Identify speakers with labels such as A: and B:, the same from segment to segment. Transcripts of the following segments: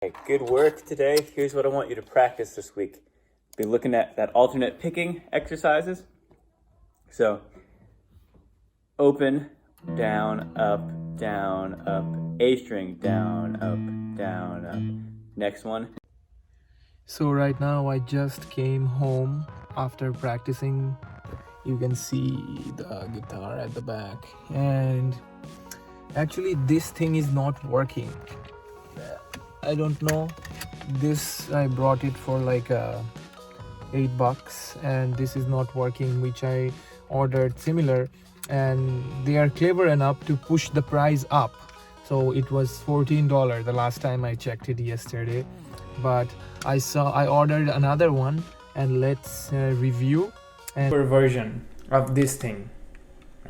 A: Okay, good work today. Here's what I want you to practice this week. Be looking at that alternate picking exercises. So, open, down, up, A string, down, up. Next one.
B: So right now I just came home after practicing. You can see the guitar at the back, and actually this thing is not working. I don't know. This I brought it for like $8 and this is not working, which I ordered similar, and they are clever enough to push the price up. So it was $14 the last time I checked it yesterday, but I ordered another one, and let's review and version of this thing.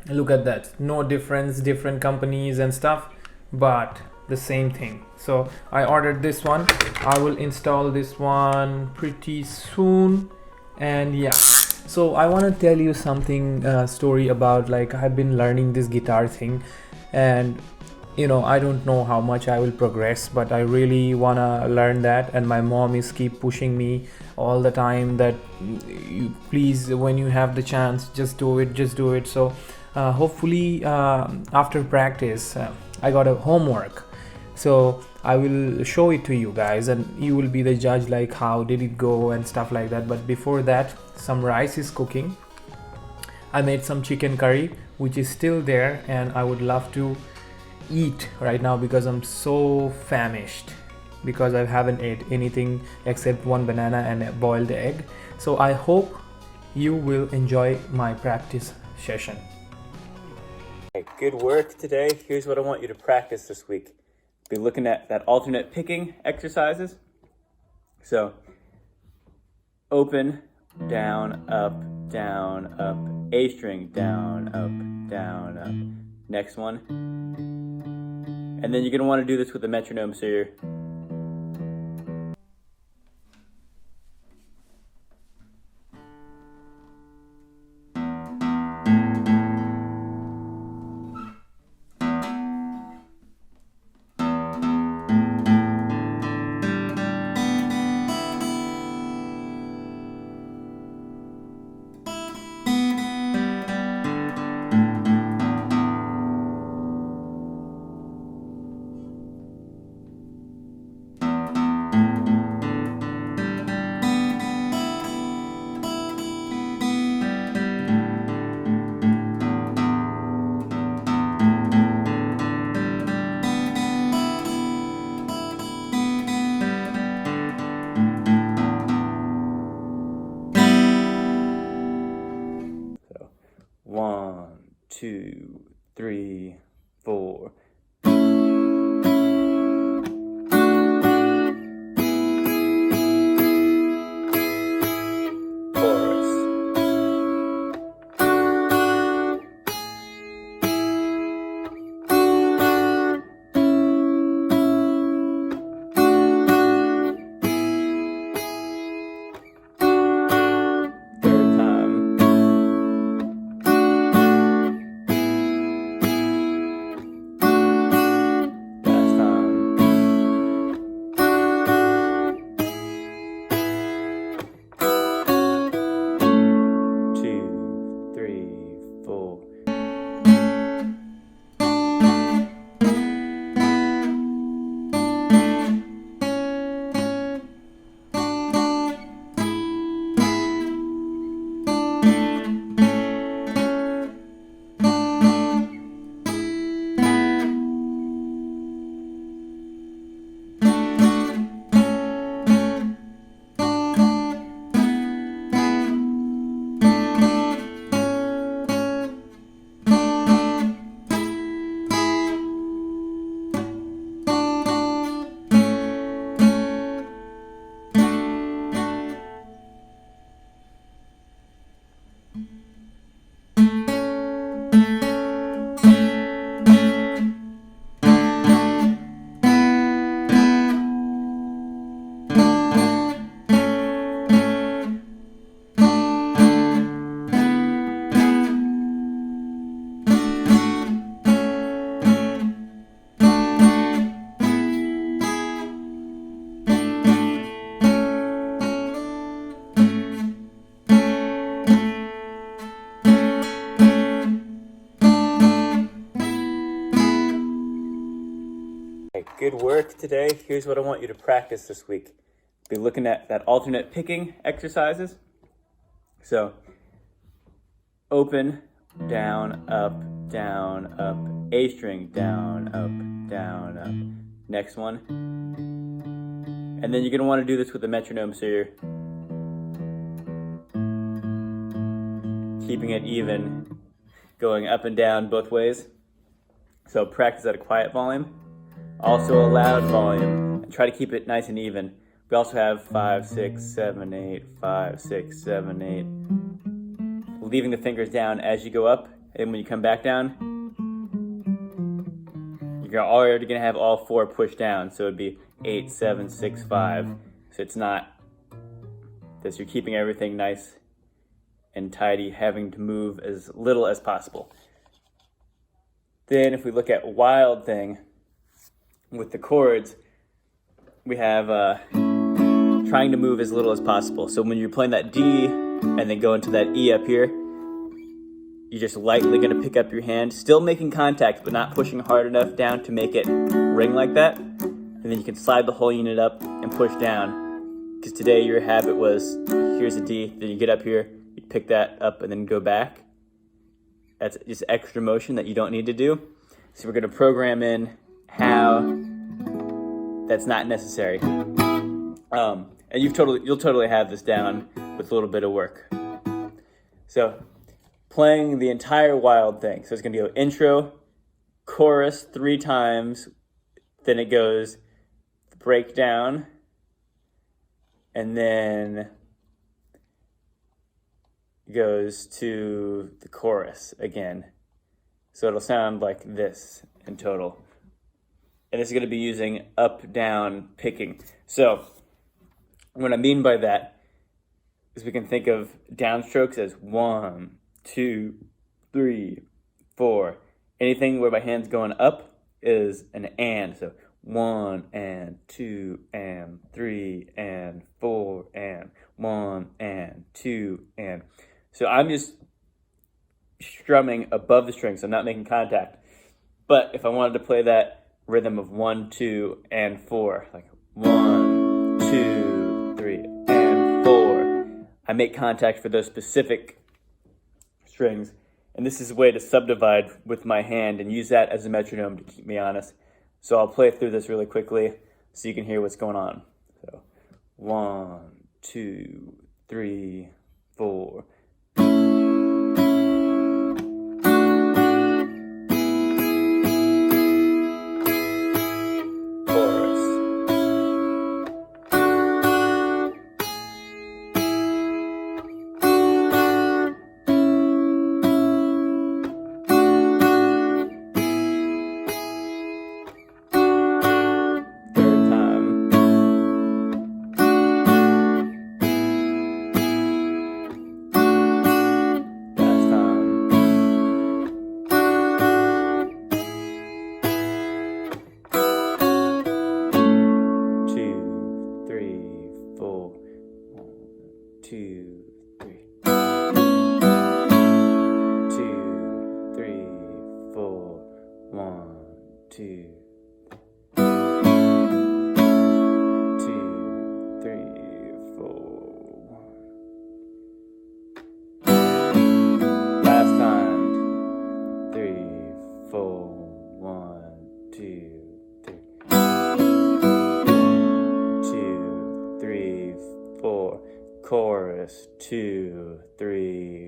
B: Look at that, no difference, different companies and stuff, but the same thing. So I ordered this one. I will install this one pretty soon. And yeah, so I want to tell you something story about, like, I've been learning this guitar thing, and I don't know how much I will progress, but I really want to learn that. And my mom is keep pushing me all the time that you please, when you have the chance, just do it. So hopefully after practice I got a homework, so I will show it to you guys and you will be the judge, like how did it go and stuff like that. But before that, some rice is cooking. I made some chicken curry which is still there, and I would love to eat right now because I'm so famished, because I haven't ate anything except one banana and a boiled egg. So I hope you will enjoy my practice session.
A: Okay, good work today. Here's what I want you to practice this week. Be looking at that alternate picking exercises. So, open, down, up, A string, down, up. Next one. And then you're going to want to do this with the metronome, so you're so 1, 2, 3, 4. Good work today. Here's what I want you to practice this week. Be looking at that alternate picking exercises. So, open, down, up, A string, down, up. Next one. And then you're going to want to do this with the metronome, so you're keeping it even, going up and down both ways. So practice at a quiet volume, also a loud volume, and try to keep it nice and even. We also have 5, 6, 7, 8, 5, 6, 7, 8. Leaving the fingers down as you go up, and when you come back down, you're already going to have all 4 pushed down. So it'd be 8, 7, 6, 5. So it's not that you're keeping everything nice and tidy, having to move as little as possible. Then if we look at Wild Thing with the chords, we have trying to move as little as possible. So when you're playing that D and then go into that E up here, you're just lightly going to pick up your hand, still making contact, but not pushing hard enough down to make it ring like that. And then you can slide the whole unit up and push down. Because today your habit was, here's a D, then you get up here, you pick that up and then go back. That's just extra motion that you don't need to do. So we're going to program in how that's not necessary. And you'll totally have this down with a little bit of work. So playing the entire Wild Thing. So it's going to go intro, chorus 3 times, then it goes breakdown, and then goes to the chorus again. So it'll sound like this in total. And this is going to be using up, down, picking. So what I mean by that is we can think of downstrokes as 1, 2, 3, 4. Anything where my hand's going up is an and. So 1 and 2 and 3 and 4 and 1 and 2 and. So I'm just strumming above the string, so I'm not making contact. But if I wanted to play that rhythm of 1, 2, and 4, like 1, 2, 3, and 4, I make contact for those specific strings. And this is a way to subdivide with my hand and use that as a metronome to keep me honest. So I'll play through this really quickly so you can hear what's going on. So 1, 2, 3, 4. Chorus 2, 3,